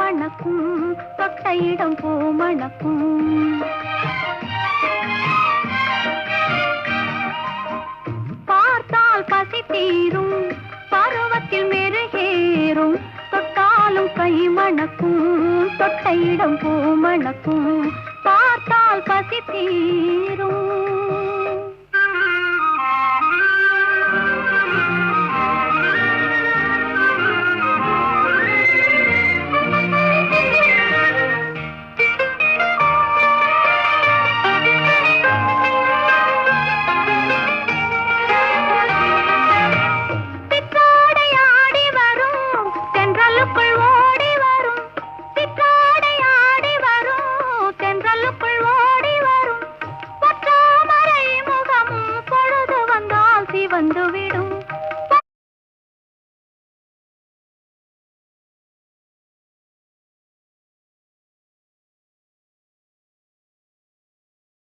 மணக்கும் தொட்ட இடம் பூ மணக்கும் பார்த்தால் பசி தீரும் பருவத்தில் மெருகேறும் தொட்டாலும் கை மணக்கும் தொட்ட இடம் பூ மணக்கும் பார்த்தால் பசி தீரும்